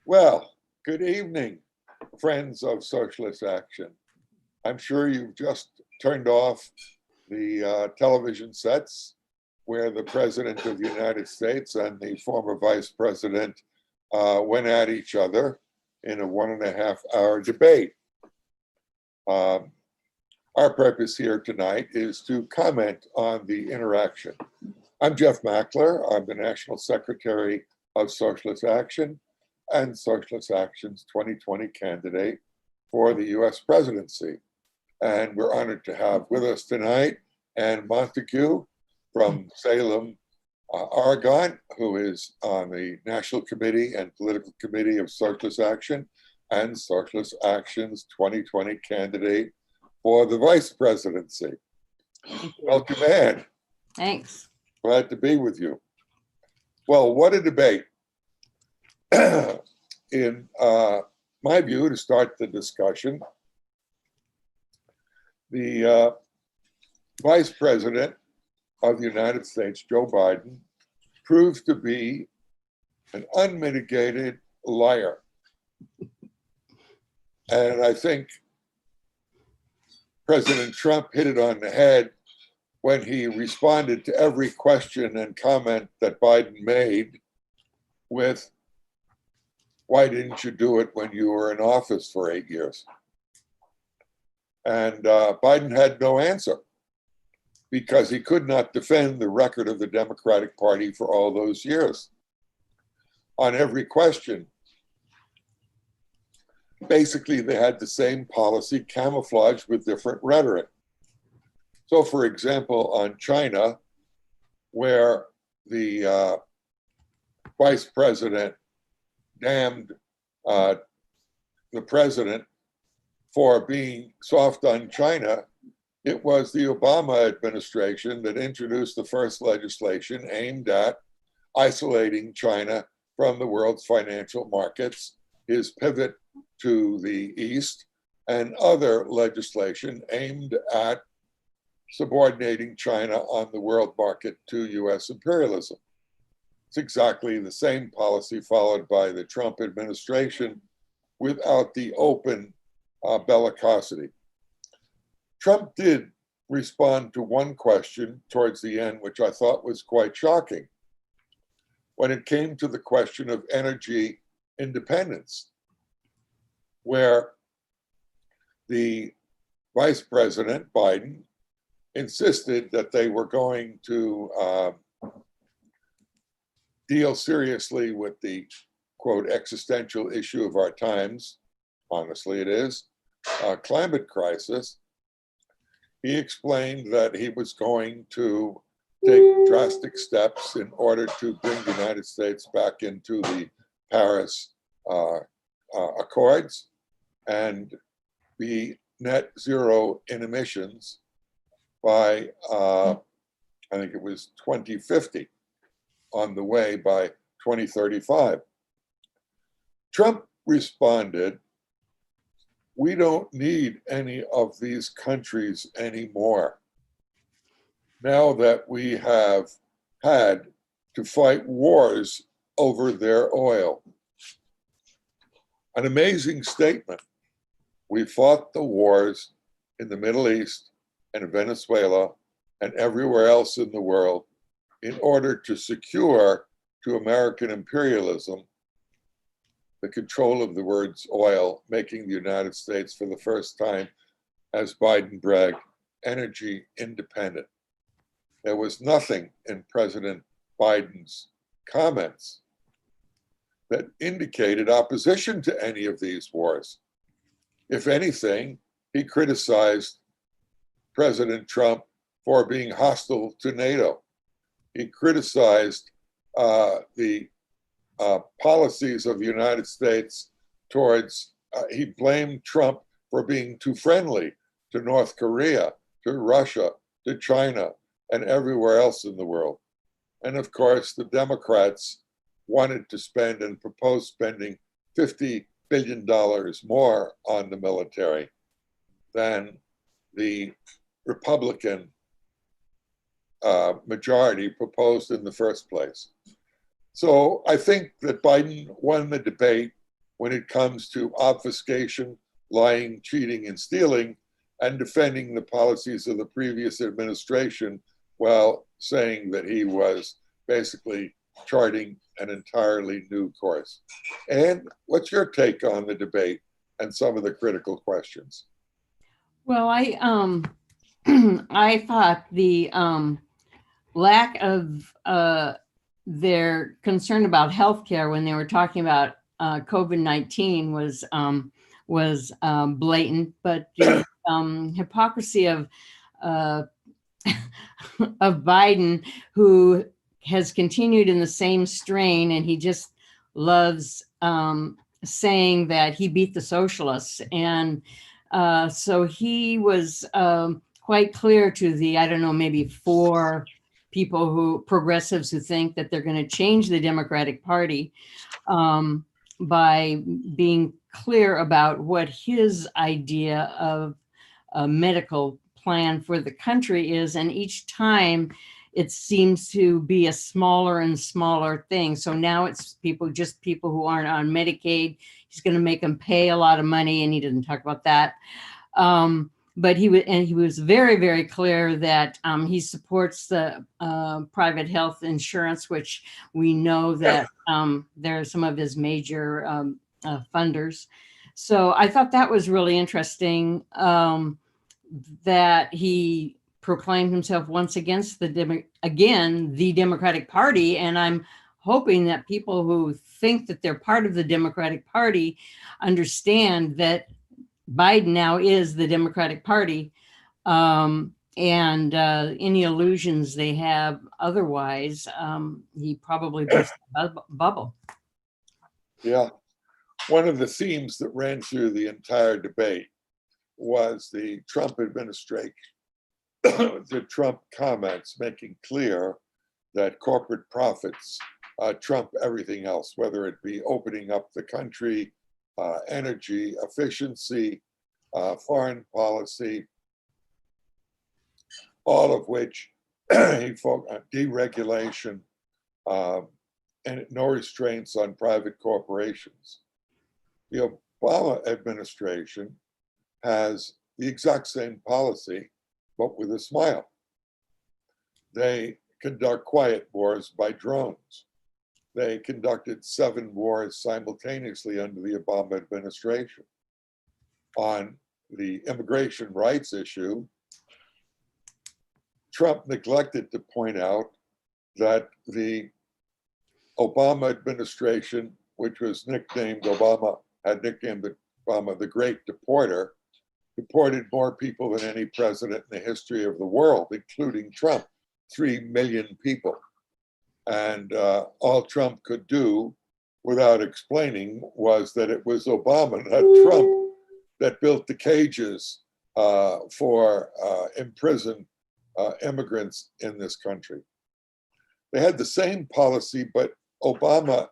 Well, good evening, friends of Socialist Action. I'm sure you've just turned off the television sets where the President of the United States and the former Vice President went at each other in a 1.5 hour debate. Um, our purpose here tonight is to comment on the interaction. I'm Jeff Mackler. I'm the National Secretary of Socialist Action and Socialist Action's 2020 candidate for the US presidency. And we're honored to have with us tonight Anne Montague from Salem, Oregon, who is on the National Committee and Political Committee of Socialist Action and Socialist Action's 2020 candidate for the vice presidency. Welcome, Anne. Thanks. Glad to be with you. Well, what a debate. In my view, to start the discussion, the Vice President of the United States, Joe Biden, proves to be an unmitigated liar. And I think President Trump hit it on the head when he responded to every question and comment that Biden made with, "Why didn't you do it when you were in office for 8 years?" And Biden had no answer because he could not defend the record of the Democratic Party for all those years. On every question, basically they had the same policy camouflaged with different rhetoric. So, for example, on China, where the vice president damned the president for being soft on China, it was the Obama administration that introduced the first legislation aimed at isolating China from the world's financial markets, his pivot to the East, and other legislation aimed at subordinating China on the world market to US imperialism. It's exactly the same policy followed by the Trump administration without the open bellicosity. Trump did respond to one question towards the end, which I thought was quite shocking, when it came to the question of energy independence, where the Vice President, Biden, insisted that they were going to deal seriously with the, quote, existential issue of our times, honestly it is, climate crisis. He explained that he was going to take drastic steps in order to bring the United States back into the Paris Accords and be net zero in emissions by, I think it was 2050, on the way by 2035. Trump responded, "We don't need any of these countries anymore now that we have had to fight wars over their oil." An amazing statement. We fought the wars in the Middle East and Venezuela and everywhere else in the world in order to secure to American imperialism the control of the words oil, making the United States for the first time, as Biden bragged, energy independent. There was nothing in President Biden's comments that indicated opposition to any of these wars. If anything, he criticized President Trump for being hostile to NATO. He criticized the policies of the United States towards, he blamed Trump for being too friendly to North Korea, to Russia, to China, and everywhere else in the world. And of course, the Democrats wanted to spend and proposed spending $50 billion more on the military than the Republican majority proposed in the first place. So I think that Biden won the debate when it comes to obfuscation, lying, cheating, and stealing, and defending the policies of the previous administration while saying that he was basically charting an entirely new course. And what's your take on the debate and some of the critical questions? Well, I thought the lack of their concern about healthcare when they were talking about COVID-19 was blatant, but the hypocrisy of Biden, who has continued in the same strain, and he just loves saying that he beat the socialists. And so he was quite clear to the, I don't know, maybe 4 progressives who think that they're going to change the Democratic Party by being clear about what his idea of a medical plan for the country is. And each time it seems to be a smaller and smaller thing. So now it's just people who aren't on Medicaid. He's going to make them pay a lot of money, and he didn't talk about that. But he was very, very clear that he supports the private health insurance, which we know that they're some of his major funders. So I thought that was really interesting, that he proclaimed himself once against the Democratic Party. And I'm hoping that people who think that they're part of the Democratic Party understand that Biden now is the Democratic Party, and any illusions they have otherwise, he probably burst the bubble. Yeah. One of the themes that ran through the entire debate was the Trump administration, the Trump comments making clear that corporate profits trump everything else, whether it be opening up the country, energy efficiency, foreign policy, all of which he focused on deregulation, and no restraints on private corporations. The Obama administration has the exact same policy, but with a smile. They conduct quiet wars by drones. They conducted 7 wars simultaneously under the Obama administration. On the immigration rights issue, Trump neglected to point out that the Obama administration, which was nicknamed Obama the Great Deporter, deported more people than any president in the history of the world, including Trump, 3 million people. And all Trump could do without explaining was that it was Obama, not Trump, that built the cages for imprisoned immigrants in this country. They had the same policy, but Obama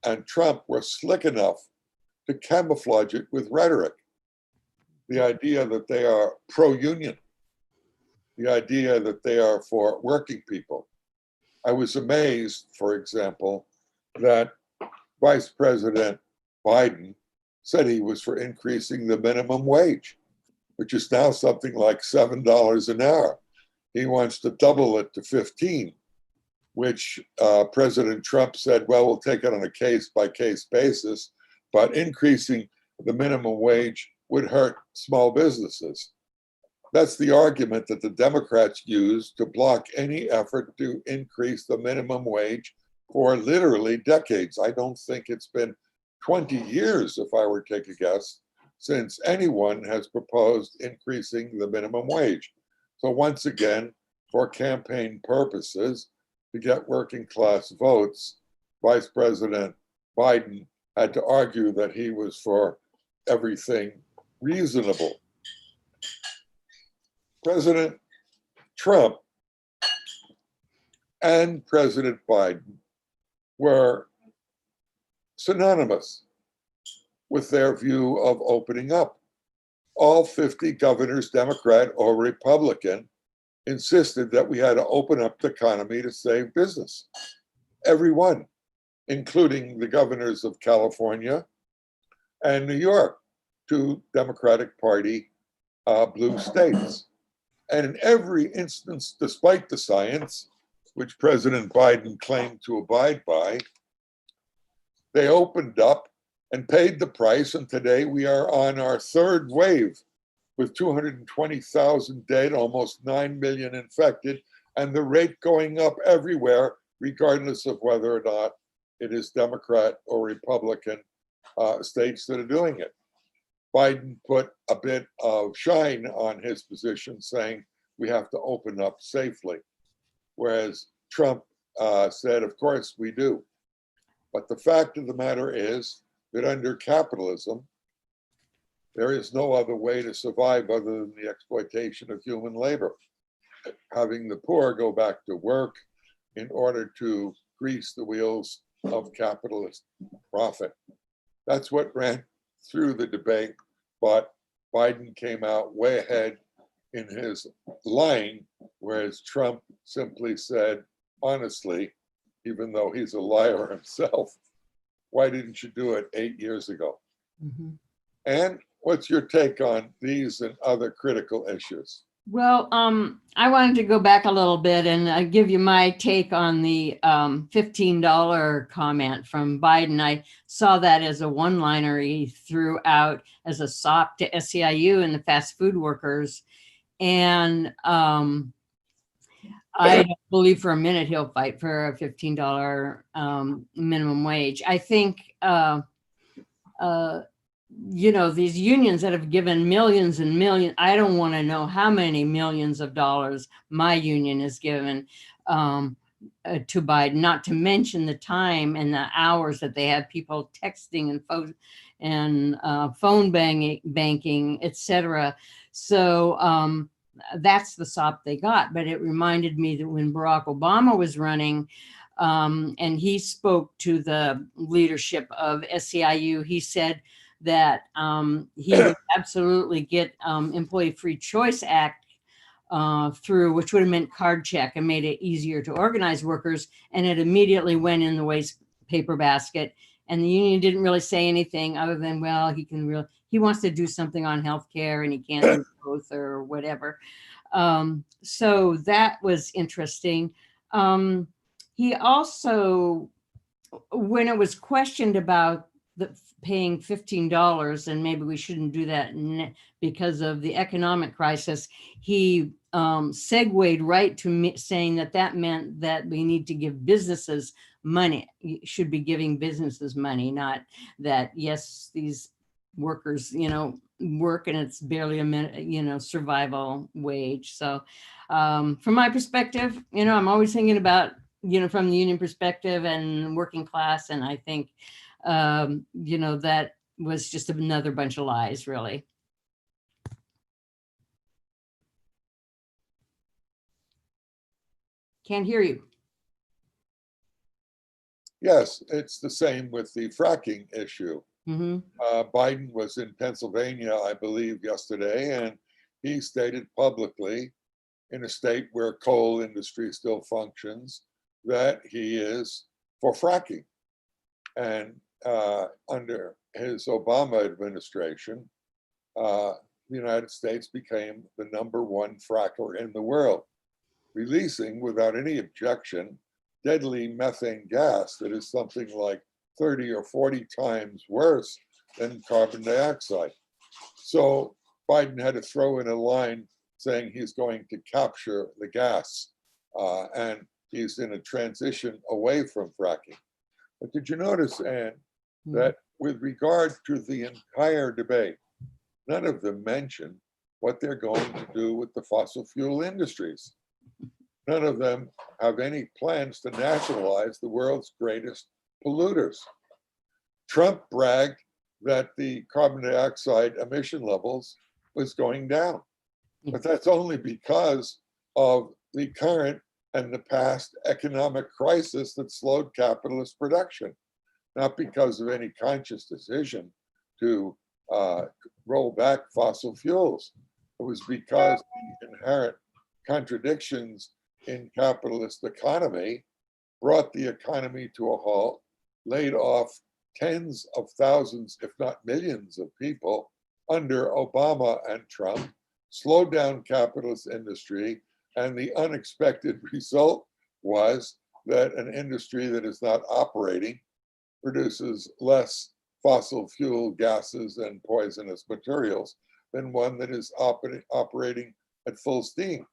and Trump were slick enough to camouflage it with rhetoric. The idea that they are pro-union, the idea that they are for working people. I was amazed, for example, that Vice President Biden said he was for increasing the minimum wage, which is now something like $7 an hour. He wants to double it to 15, which President Trump said, well, we'll take it on a case-by-case basis, but increasing the minimum wage would hurt small businesses. That's the argument that the Democrats use to block any effort to increase the minimum wage for literally decades. I don't think it's been 20 years, if I were to take a guess, since anyone has proposed increasing the minimum wage. So once again, for campaign purposes, to get working class votes, Vice President Biden had to argue that he was for everything reasonable. President Trump and President Biden were synonymous with their view of opening up. All 50 governors, Democrat or Republican, insisted that we had to open up the economy to save business. Every one. including the governors of California and New York, two Democratic Party blue states. And in every instance, despite the science, which President Biden claimed to abide by, they opened up and paid the price. And today we are on our third wave with 220,000 dead, almost 9 million infected, and the rate going up everywhere, regardless of whether or not it is Democrat or Republican states that are doing it. Biden put a bit of shine on his position, saying we have to open up safely, whereas Trump said, of course we do. But the fact of the matter is that under capitalism, there is no other way to survive other than the exploitation of human labor. Having the poor go back to work in order to grease the wheels of capitalist profit. That's what ran through the debate, but Biden came out way ahead in his lying, whereas Trump simply said, honestly, even though he's a liar himself, why didn't you do it 8 years ago? Mm-hmm. And what's your take on these and other critical issues? Well, I wanted to go back a little bit and give you my take on the $15 comment from Biden. I saw that as a one-liner he threw out as a sop to SEIU and the fast food workers. And I don't believe for a minute he'll fight for a $15 minimum wage. I think these unions that have given millions and millions, I don't want to know how many millions of dollars my union has given to Biden, not to mention the time and the hours that they have people texting and phone banking, etc. So that's the sop they got. But it reminded me that when Barack Obama was running, and he spoke to the leadership of SEIU, he said that he would absolutely get Employee Free Choice Act through, which would have meant card check and made it easier to organize workers. And it immediately went in the waste paper basket. And the union didn't really say anything other than, well, he wants to do something on healthcare and he can't do both or whatever. So that was interesting. He also, when it was questioned about paying $15 and maybe we shouldn't do that because of the economic crisis, he segued right to saying that meant that we need to give businesses money. You should be giving businesses money, not that, yes, these workers, work and it's barely a minute, survival wage. So from my perspective, I'm always thinking about, from the union perspective and working class. And I think, that was just another bunch of lies, really. Can't hear you. Yes, it's the same with the fracking issue. Mm-hmm. Biden was in Pennsylvania, I believe, yesterday, and he stated publicly, in a state where coal industry still functions, that he is for fracking. And under his Obama administration, the United States became the #1 fracker in the world, releasing without any objection deadly methane gas that is something like 30 or 40 times worse than carbon dioxide. So Biden had to throw in a line saying he's going to capture the gas, and he's in a transition away from fracking. But did you notice, Anne, that with regard to the entire debate, none of them mention what they're going to do with the fossil fuel industries? None of them have any plans to nationalize the world's greatest polluters. Trump bragged that the carbon dioxide emission levels was going down, but that's only because of the current and the past economic crisis that slowed capitalist production, not because of any conscious decision to roll back fossil fuels. It was because the inherent contradictions in capitalist economy brought the economy to a halt laid off tens of thousands, if not millions of people under Obama and Trump, slowed down capitalist industry, and the unexpected result was that an industry that is not operating produces less fossil fuel gases and poisonous materials than one that is operating at full steam.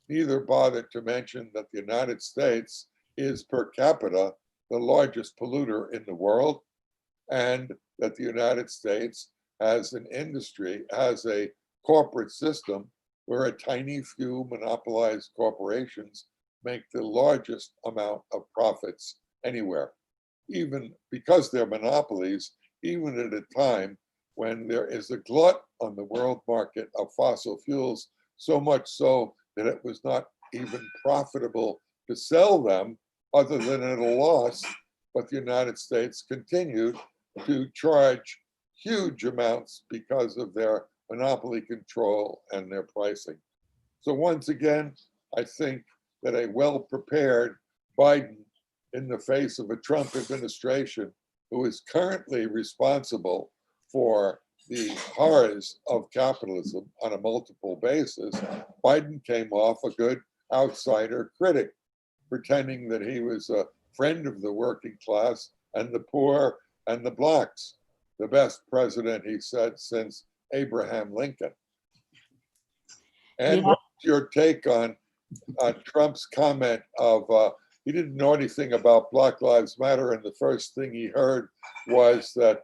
Neither bothered to mention that the United States is per capita the largest polluter in the world, and that the United States has an industry, has a corporate system where a tiny few monopolized corporations make the largest amount of profits anywhere, even because they're monopolies, even at a time when there is a glut on the world market of fossil fuels, so much so that it was not even profitable to sell them other than at a loss, but the United States continued to charge huge amounts because of their monopoly control and their pricing. So once again, I think that a well-prepared Biden in the face of a Trump administration who is currently responsible for the horrors of capitalism on a multiple basis, Biden came off a good outsider critic, pretending that he was a friend of the working class and the poor and the blacks. The best president, he said, since Abraham Lincoln. And what's your take on Trump's comment of he didn't know anything about Black Lives Matter, and the first thing he heard was that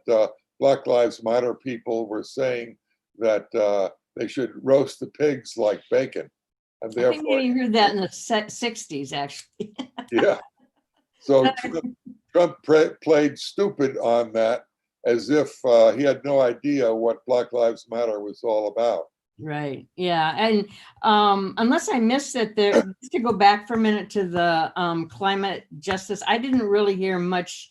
Black Lives Matter people were saying that they should roast the pigs like bacon, and therefore, I think you heard that in the 60s, actually. yeah. So Trump played stupid on that, as if he had no idea what Black Lives Matter was all about. Right. Yeah. And unless I missed it, there, just to go back for a minute to the climate justice, I didn't really hear much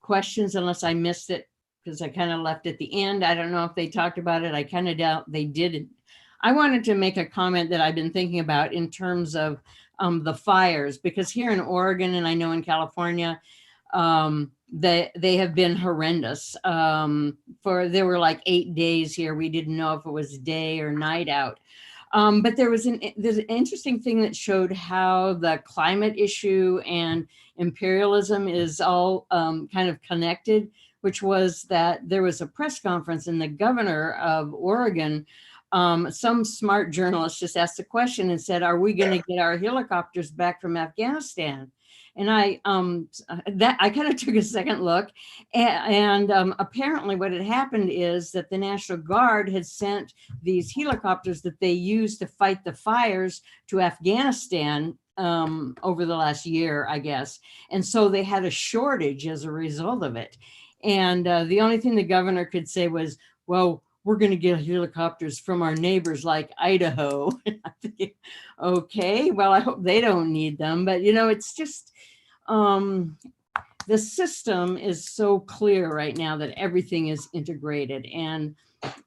questions unless I missed it because I kind of left at the end. I don't know if they talked about it. I kind of doubt they did. I wanted to make a comment that I've been thinking about in terms of the fires, because here in Oregon, and I know in California, they have been horrendous. There were like 8 days here. We didn't know if it was day or night out. But there's an interesting thing that showed how the climate issue and imperialism is all kind of connected, which was that there was a press conference and the governor of Oregon, some smart journalist just asked a question and said, "Are we going to get our helicopters back from Afghanistan?" And I kind of took a second look, and apparently what had happened is that the National Guard had sent these helicopters that they used to fight the fires to Afghanistan over the last year, I guess. And so they had a shortage as a result of it. And the only thing the governor could say was, well, we're going to get helicopters from our neighbors like Idaho. I'm thinking, okay, well, I hope they don't need them. But, you know, it's just the system is so clear right now that everything is integrated, and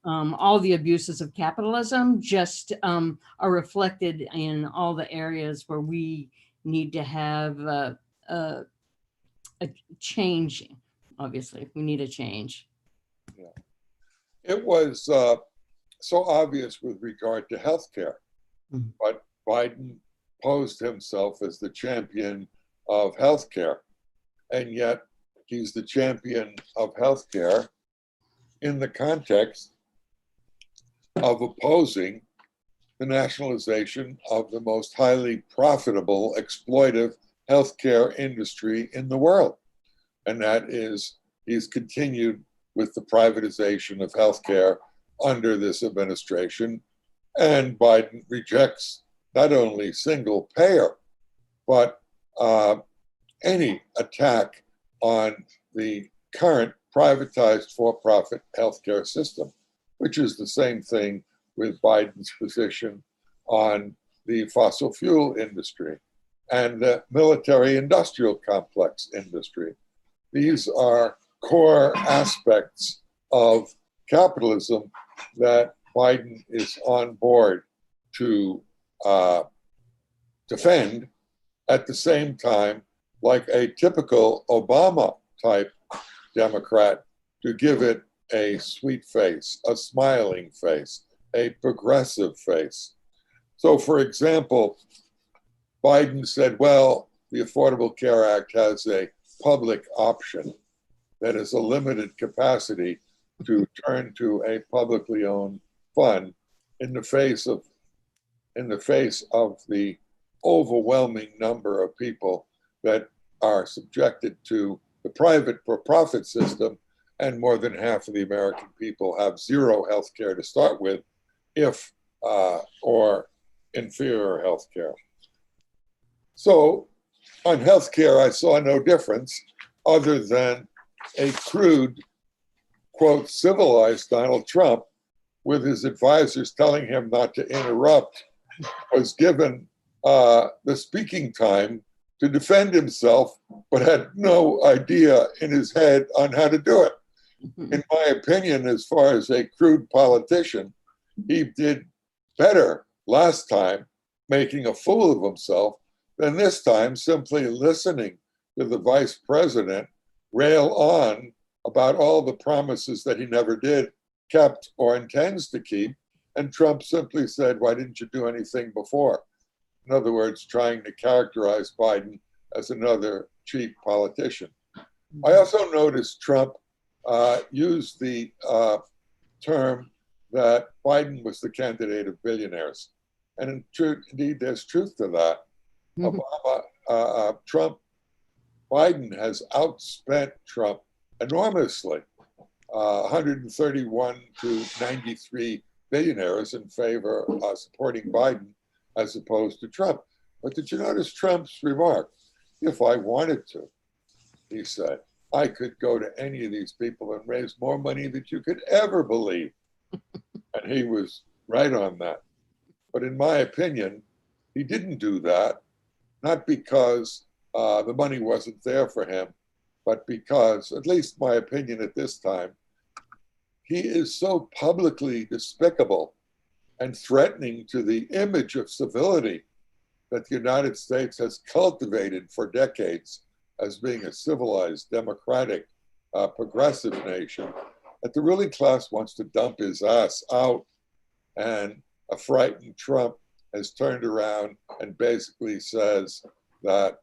all the abuses of capitalism just are reflected in all the areas where we need to have a change. Obviously, we need a change. Yeah. It was so obvious with regard to healthcare, but Biden posed himself as the champion of healthcare, and yet he's the champion of healthcare in the context of opposing the nationalization of the most highly profitable, exploitive healthcare industry in the world. And that is, he's continued with the privatization of healthcare under this administration. And Biden rejects not only single payer, but any attack on the current privatized for-profit healthcare system, which is the same thing with Biden's position on the fossil fuel industry and the military industrial complex industry. These are core aspects of capitalism that Biden is on board to defend, at the same time, like a typical Obama type Democrat to give it a sweet face, a smiling face, a progressive face. So, for example, Biden said, well, the Affordable Care Act has a public option that is a limited capacity to turn to a publicly owned fund in the face of the overwhelming number of people that are subjected to the private for-profit system, and more than half of the American people have zero health care to start with, if or inferior health care. So on health care, I saw no difference other than a crude, quote, civilized Donald Trump, with his advisors telling him not to interrupt, was given the speaking time to defend himself, but had no idea in his head on how to do it. In my opinion, as far as a crude politician, he did better last time making a fool of himself than this time simply listening to the vice president rail on about all the promises that he never did, kept, or intends to keep. And Trump simply said, why didn't you do anything before? In other words, trying to characterize Biden as another cheap politician. I also noticed Trump used the term that Biden was the candidate of billionaires. And indeed, there's truth to that. Biden has outspent Trump enormously, 131 to 93 billionaires in favor of supporting Biden as opposed to Trump. But did you notice Trump's remark? If I wanted to, he said, I could go to any of these people and raise more money than you could ever believe. And he was right on that. But in my opinion, he didn't do that, not because the money wasn't there for him, but because, at least my opinion at this time, he is so publicly despicable and threatening to the image of civility that the United States has cultivated for decades as being a civilized, democratic, progressive nation, that the ruling class wants to dump his ass out. And a frightened Trump has turned around and basically says that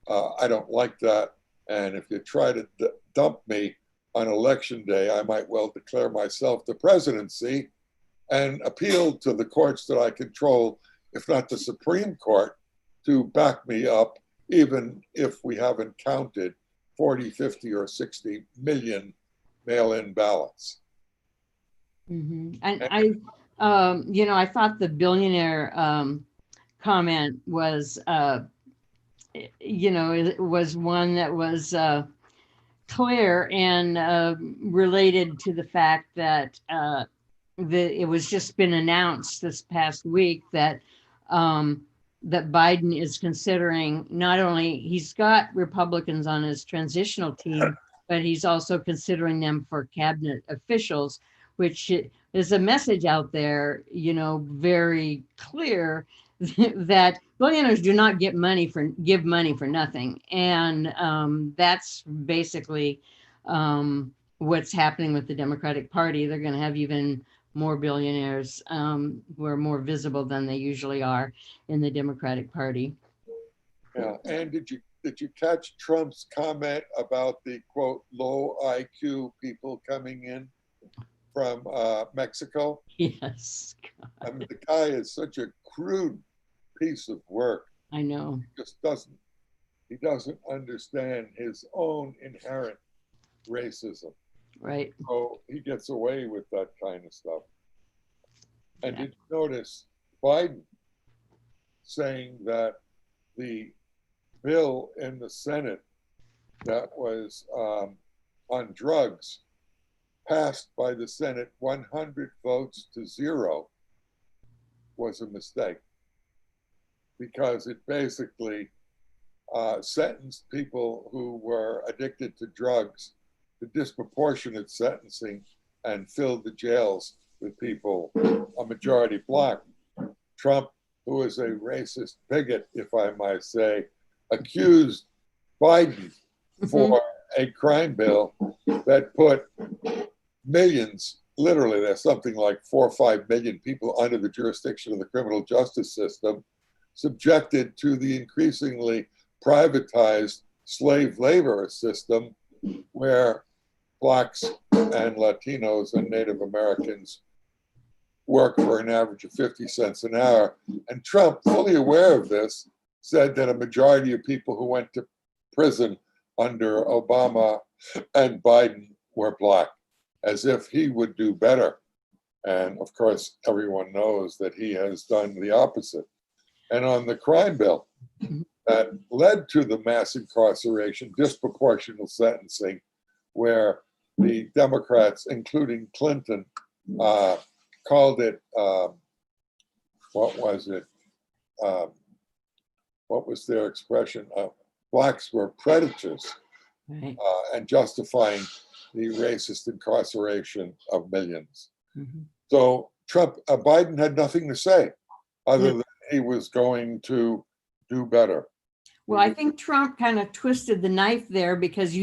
I don't like that. And if you try to dump me on election day, I might well declare myself the presidency and appeal to the courts that I control, if not the Supreme Court, to back me up, even if we haven't counted 40, 50, or 60 million mail-in ballots. Mm-hmm. And I thought the billionaire comment was, it was one that was clear and related to the fact that it was just been announced this past week that that Biden is considering, not only he's got Republicans on his transitional team, but he's also considering them for cabinet officials, which is a message out there, very clear that billionaires do not give money for nothing. And that's basically what's happening with the Democratic Party. They're going to have even more billionaires who are more visible than they usually are in the Democratic Party. Yeah, and did you catch Trump's comment about the quote low IQ people coming in from Mexico? Yes. God. I mean, the guy is such a crude piece of work. I know. He doesn't understand his own inherent racism. Right. So he gets away with that kind of stuff. And did you notice Biden saying that the bill in the Senate that was on drugs passed by the Senate 100 votes to 0 was a mistake, because it basically sentenced people who were addicted to drugs to disproportionate sentencing and filled the jails with people, a majority black. Trump, who is a racist bigot, if I might say, accused Biden for a crime bill that put millions, literally, there's something like 4 or 5 million people under the jurisdiction of the criminal justice system, subjected to the increasingly privatized slave labor system where Blacks and Latinos and Native Americans work for an average of 50 cents an hour. And Trump, fully aware of this, said that a majority of people who went to prison under Obama and Biden were Black, as if he would do better. And of course, everyone knows that he has done the opposite. And on the crime bill that led to the mass incarceration, disproportional sentencing, where the Democrats, including Clinton, called it, what was it? What was their expression? Blacks were predators, Right. and justifying the racist incarceration of millions. Mhm. So Biden had nothing to say other than he was going to do better. Well, I think Trump kind of twisted the knife there because,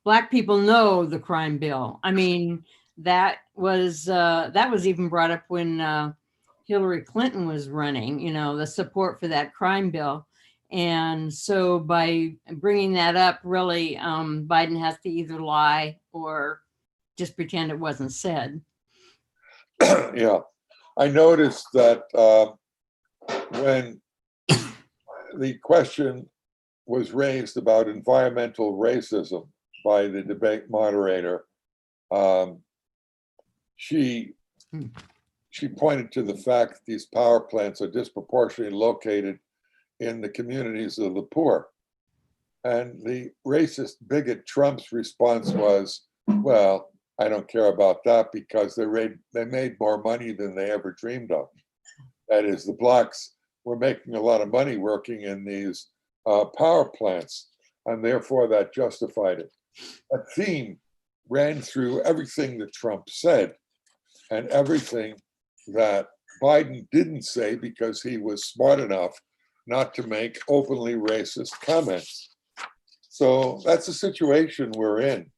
Black people know the crime bill. I mean, that was even brought up when Hillary Clinton was running, the support for that crime bill. And so by bringing that up, really, Biden has to either lie or just pretend it wasn't said. Yeah, I noticed that when the question was raised about environmental racism by the debate moderator, she pointed to the fact that these power plants are disproportionately located in the communities of the poor. And the racist bigot Trump's response was, well, I don't care about that because they made more money than they ever dreamed of. That is, the Blacks were making a lot of money working in these power plants, and therefore that justified it. A theme ran through everything that Trump said and everything that Biden didn't say because he was smart enough not to make openly racist comments. So that's the situation we're in.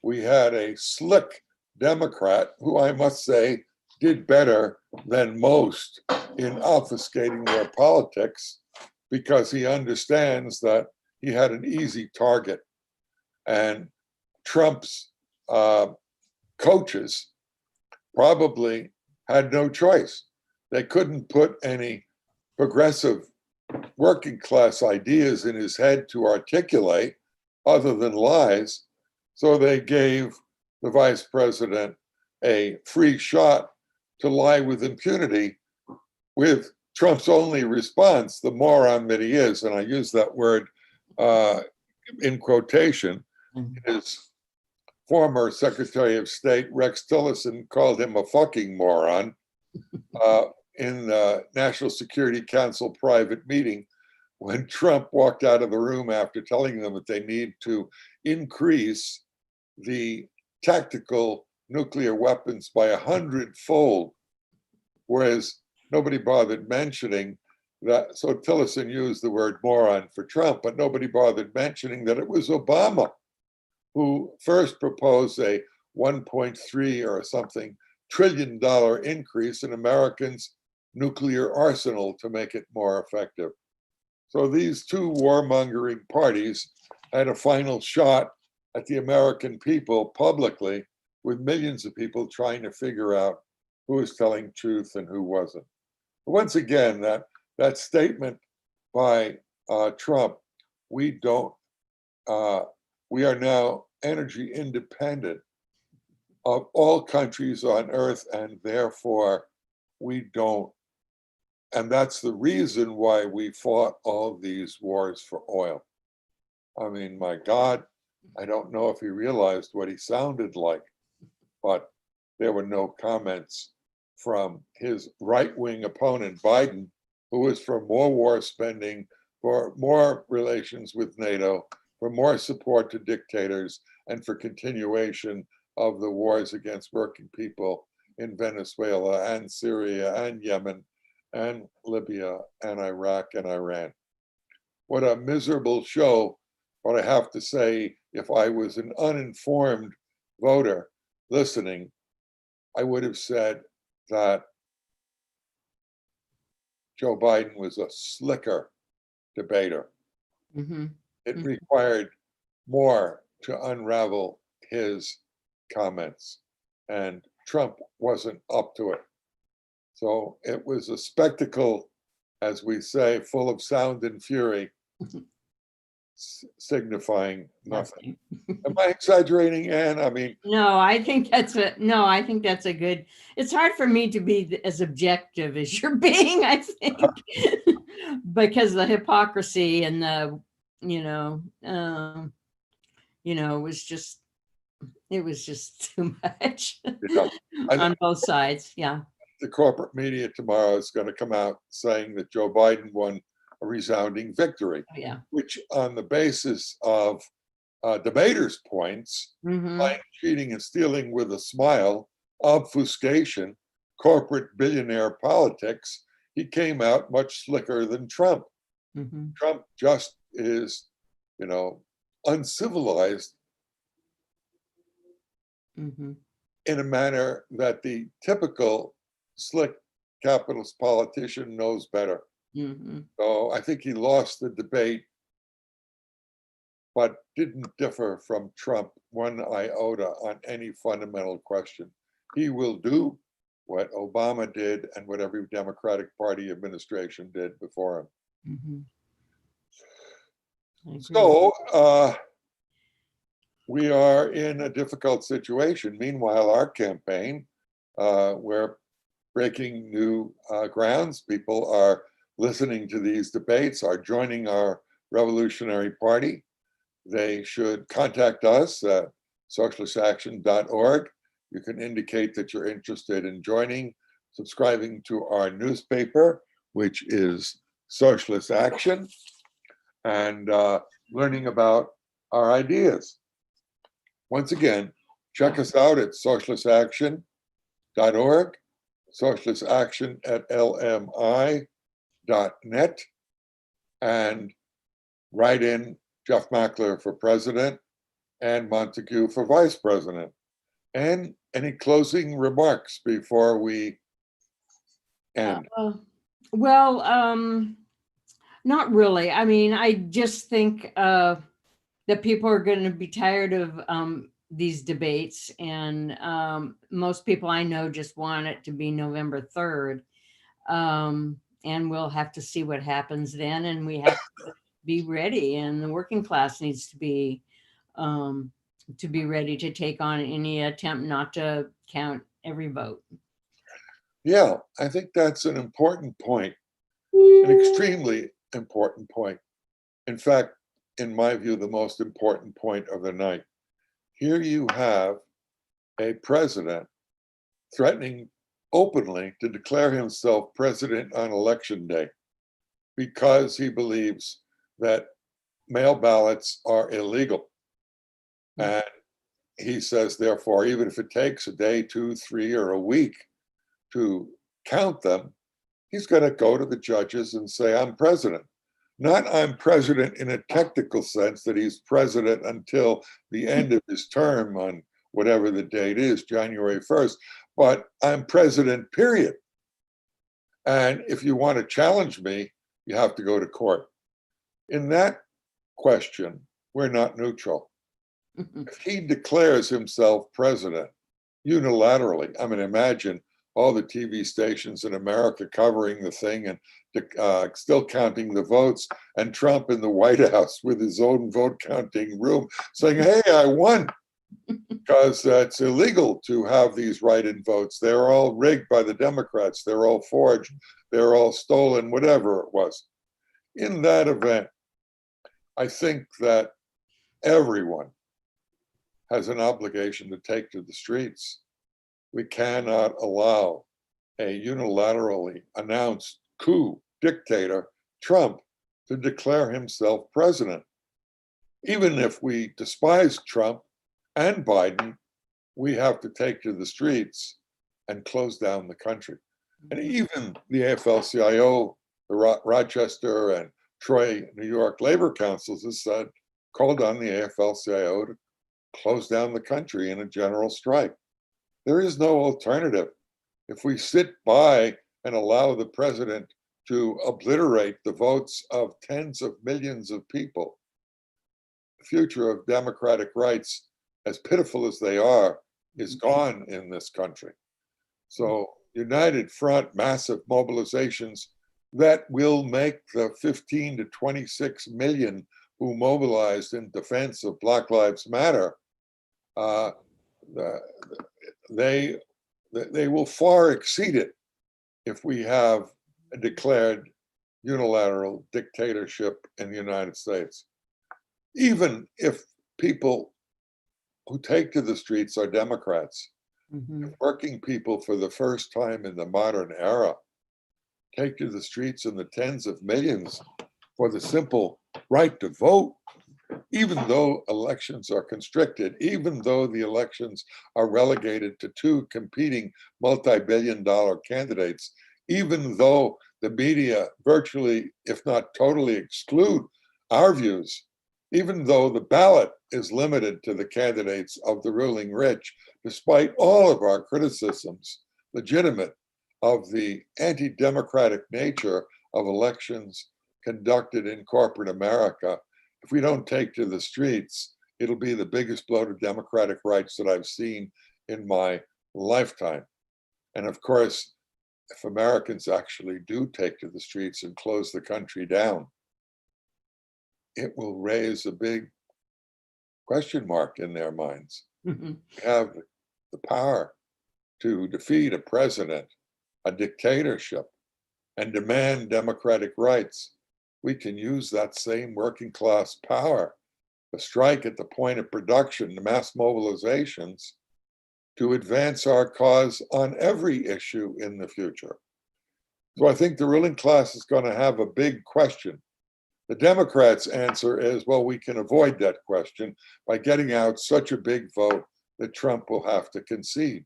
We had a slick Democrat who I must say did better than most in obfuscating their politics because he understands that he had an easy target. And Trump's coaches probably had no choice. They couldn't put any progressive working class ideas in his head to articulate other than lies. So they gave the vice president a free shot to lie with impunity, with Trump's only response, the moron that he is, and I use that word in quotation, his former Secretary of State, Rex Tillerson, called him a fucking moron in the National Security Council private meeting when Trump walked out of the room after telling them that they need to increase the tactical nuclear weapons by 100-fold, whereas nobody bothered mentioning that. So Tillerson used the word moron for Trump, but nobody bothered mentioning that it was Obama who first proposed a 1.3 or something $1 trillion increase in Americans' nuclear arsenal to make it more effective. So these two warmongering parties had a final shot at the American people publicly, with millions of people trying to figure out who was telling truth and who wasn't. But once again, that statement by Trump, we are now energy independent of all countries on earth, and therefore we don't. And that's the reason why we fought all these wars for oil. I mean, my God, I don't know if he realized what he sounded like, but there were no comments from his right-wing opponent, Biden, who was for more war spending, for more relations with NATO, for more support to dictators, and for continuation of the wars against working people in Venezuela and Syria and Yemen and Libya and Iraq and Iran. What a miserable show But I have to say, if I was an uninformed voter listening, I would have said that Joe Biden was a slicker debater. Mm-hmm. It required more to unravel his comments, and Trump wasn't up to it. So it was a spectacle, as we say, full of sound and fury, signifying nothing. Am I exaggerating, Anne? I mean, No, I think that's a good, it's hard for me to be as objective as you're being, I think, because the hypocrisy and the, it was just too much you know, on both sides. Yeah. the corporate media tomorrow is going to come out saying that Joe Biden won a resounding victory, Yeah. which, on the basis of debaters' points, Mm-hmm. lying, cheating, and stealing with a smile, obfuscation, corporate billionaire politics, he came out much slicker than Trump. Mm-hmm. Trump just is, uncivilized Mm-hmm. in a manner that the typical slick capitalist politician knows better. Mm-hmm. So I think he lost the debate, but didn't differ from Trump one iota on any fundamental question. He will do what Obama did and what every Democratic Party administration did before him. Mm-hmm. So we are in a difficult situation. Meanwhile, our campaign, we're breaking new grounds. People are listening to these debates, are joining our Revolutionary Party. They should contact us at socialistaction.org. You can indicate that you're interested in joining, subscribing to our newspaper, which is Socialist Action, and learning about our ideas. Once again, check us out at socialistaction.org, socialistaction@lmi.net, and write in Jeff Mackler for president and Montague for vice president. And any closing remarks before we end? Not really. I mean, I just think that people are going to be tired of these debates, and most people I know just want it to be November 3rd. And we'll have to see what happens then, and we have to be ready, and the working class needs to be ready to take on any attempt not to count every vote. Yeah, I think that's an important point, an extremely important point. In fact, in my view, the most important point of the night. Here you have a president threatening openly to declare himself president on election day because he believes that mail ballots are illegal. And he says, therefore, even if it takes a day, 2, 3, or a week to count them, he's going to go to the judges and say, I'm president. Not I'm president in a technical sense that he's president until the end of his term on whatever the date is, January 1st, but I'm president, period. And if you want to challenge me, you have to go to court. In that question, we're not neutral. If he declares himself president unilaterally, I mean, imagine all the TV stations in America covering the thing and still counting the votes, and Trump in the White House with his own vote counting room saying, hey, I won, because it's illegal to have these write-in votes. They're all rigged by the Democrats. They're all forged. They're all stolen, whatever it was. In that event, I think that everyone has an obligation to take to the streets. We cannot allow a unilaterally announced coup dictator, Trump, to declare himself president. Even if we despise Trump and Biden, we have to take to the streets and close down the country. And even the AFL-CIO, the Rochester and Troy, New York labor councils has said, called on the AFL-CIO to close down the country in a general strike. There is no alternative. If we sit by and allow the president to obliterate the votes of tens of millions of people, the future of democratic rights, as pitiful as they are, is gone in this country. So united front, massive mobilizations that will make the 15 to 26 million who mobilized in defense of Black Lives Matter, they will far exceed it if we have a declared unilateral dictatorship in the United States. Even if people who take to the streets are Democrats, if working people for the first time in the modern era take to the streets in the tens of millions for the simple right to vote, even though elections are constricted, even though the elections are relegated to two competing multi-billion-dollar candidates, even though the media virtually, if not totally, exclude our views, even though the ballot is limited to the candidates of the ruling rich, despite all of our criticisms, legitimate, of the anti-democratic nature of elections conducted in corporate America, if we don't take to the streets, it'll be the biggest blow to democratic rights that I've seen in my lifetime. And of course, if Americans actually do take to the streets and close the country down, it will raise a big question mark in their minds. We have the power to defeat a president, a dictatorship, and demand democratic rights. We can use that same working class power, the strike at the point of production, the mass mobilizations, to advance our cause on every issue in the future. So I think the ruling class is going to have a big question. The Democrats' answer is, well, we can avoid that question by getting out such a big vote that Trump will have to concede.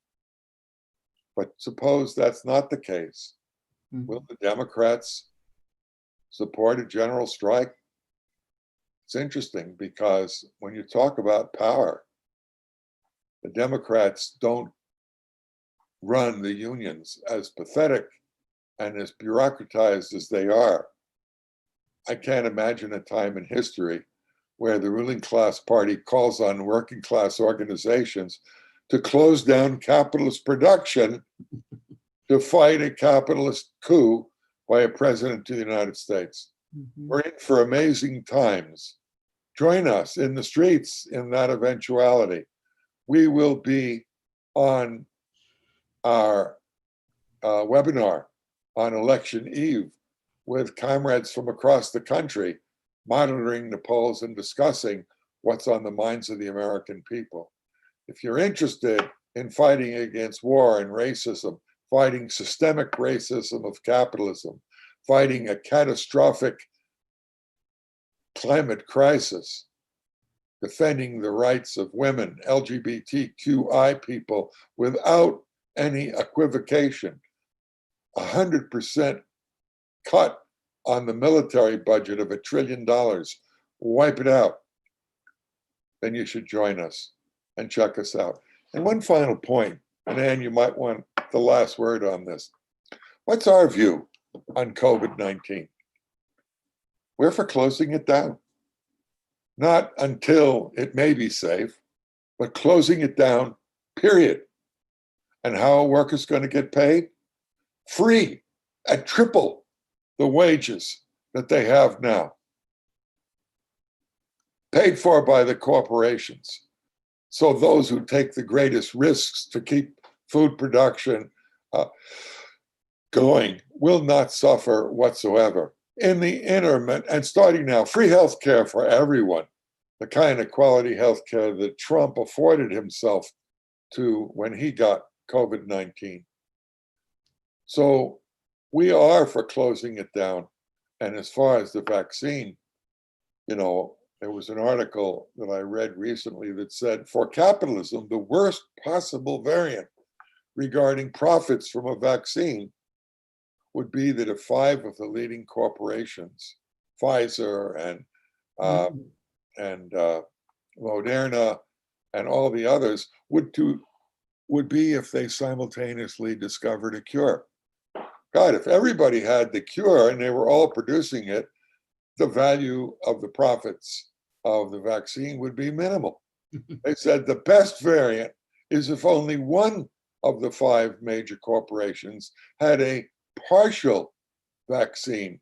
But suppose that's not the case. Will the Democrats support a general strike? It's interesting because when you talk about power, the Democrats don't run the unions, as pathetic and as bureaucratized as they are. I can't imagine a time in history where the ruling class party calls on working class organizations to close down capitalist production to fight a capitalist coup by a president of the United States. We're in for amazing times. Join us in the streets in that eventuality. We will be on our webinar on election eve with comrades from across the country, monitoring the polls and discussing what's on the minds of the American people. If you're interested in fighting against war and racism, fighting systemic racism of capitalism, fighting a catastrophic climate crisis, defending the rights of women, LGBTQI people without any equivocation, 100% cut on the military budget of $1 trillion, wipe it out, then you should join us and check us out. And one final point, and Ann, you might want the last word on this. What's our view on COVID-19? We're for closing it down. Not until it may be safe, but closing it down, period. And how are workers going to get paid? Free, at triple the wages that they have now. Paid for by the corporations. So those who take the greatest risks to keep food production going will not suffer whatsoever. In the interim, and starting now, free health care for everyone, the kind of quality health care that Trump afforded himself to when he got COVID-19. So we are for closing it down. And as far as the vaccine, there was an article that I read recently that said, for capitalism, the worst possible variant regarding profits from a vaccine would be that if 5 of the leading corporations, Pfizer and and Moderna and all the others would be if they simultaneously discovered a cure. God, if everybody had the cure and they were all producing it, the value of the profits of the vaccine would be minimal. They said the best variant is if only one of the 5 major corporations had a partial vaccine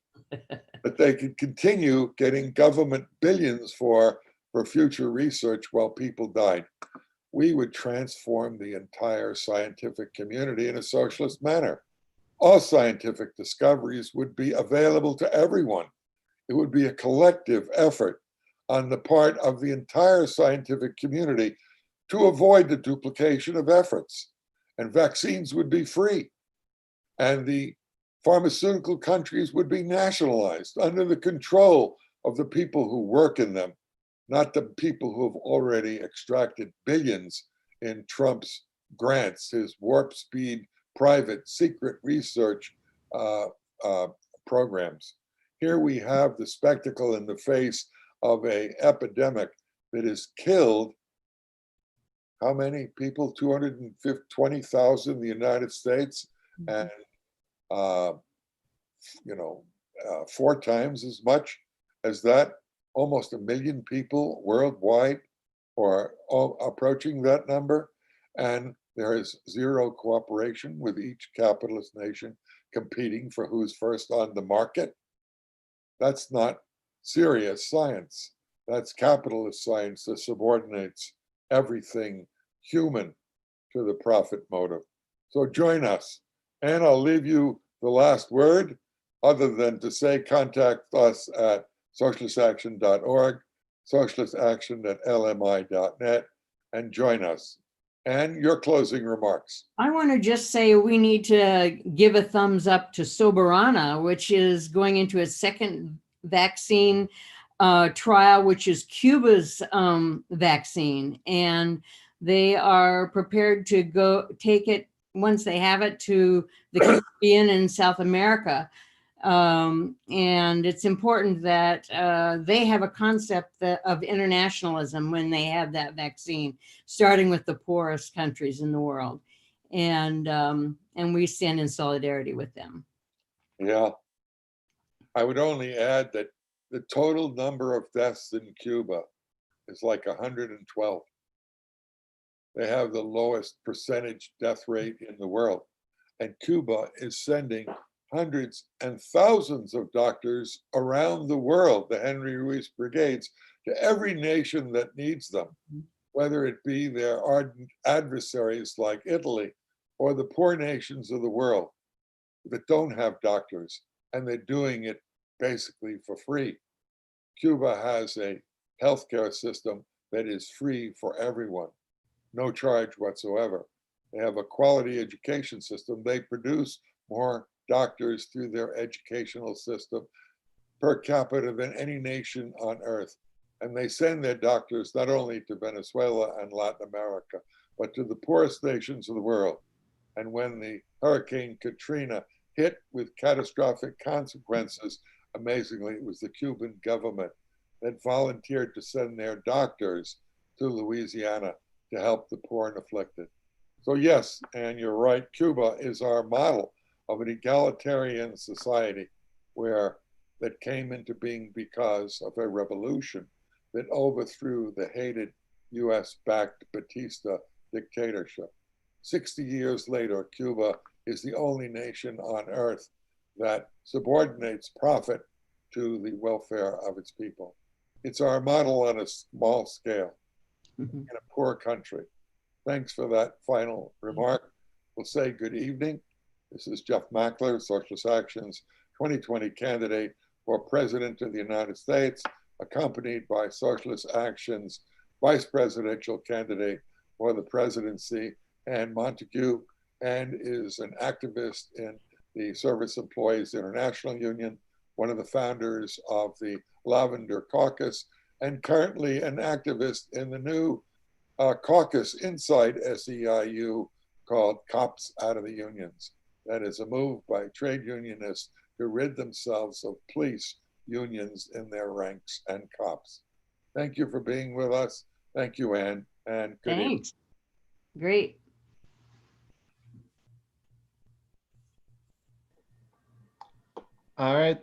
that they could continue getting government billions for future research while people died. We would transform the entire scientific community in a socialist manner. All scientific discoveries would be available to everyone. It would be a collective effort on the part of the entire scientific community to avoid the duplication of efforts. And vaccines would be free. And the pharmaceutical countries would be nationalized under the control of the people who work in them, not the people who have already extracted billions in Trump's grants, his warp speed, private, secret research programs. Here we have the spectacle in the face of an epidemic that has killed how many people? 220,000 in the United States, and 4 times as much as that. Almost 1 million people worldwide are approaching that number, and there is zero cooperation with each capitalist nation competing for who's first on the market. That's not serious science. That's capitalist science that subordinates everything human to the profit motive. So join us. And I'll leave you the last word, other than to say contact us at socialistaction.org, socialistaction@lmi.net, and join us. And your closing remarks. I want to just say we need to give a thumbs up to Soberana, which is going into its second vaccine trial, which is Cuba's vaccine. And they are prepared to go take it once they have it to the Caribbean and South America. And it's important that they have a concept of internationalism when they have that vaccine, starting with the poorest countries in the world. And we stand in solidarity with them. Yeah. I would only add that the total number of deaths in Cuba is like 112. They have the lowest percentage death rate in the world. And Cuba is sending hundreds and thousands of doctors around the world, the Henry Ruiz Brigades, to every nation that needs them, whether it be their ardent adversaries like Italy or the poor nations of the world that don't have doctors, and they're doing it basically for free. Cuba has a healthcare system that is free for everyone, no charge whatsoever. They have a quality education system. They produce more doctors through their educational system per capita than any nation on earth. And they send their doctors not only to Venezuela and Latin America, but to the poorest nations of the world. And when the Hurricane Katrina hit with catastrophic consequences, amazingly, it was the Cuban government that volunteered to send their doctors to Louisiana to help the poor and afflicted. So yes, and you're right, Cuba is our model of an egalitarian society that came into being because of a revolution that overthrew the hated US-backed Batista dictatorship. 60 years later, Cuba is the only nation on earth that subordinates profit to the welfare of its people. It's our model on a small scale in a poor country. Thanks for that final remark. We'll say good evening. This is Jeff Mackler, Socialist Action's 2020 candidate for President of the United States, accompanied by Socialist Action's Vice Presidential candidate for the presidency, Anne Montague, and is an activist in the Service Employees International Union, one of the founders of the Lavender Caucus, and currently an activist in the new caucus inside SEIU called Cops Out of the Unions. That is a move by trade unionists to rid themselves of police unions in their ranks and cops. Thank you for being with us. Thank you, Ann, and good evening. Thanks. Great. All right.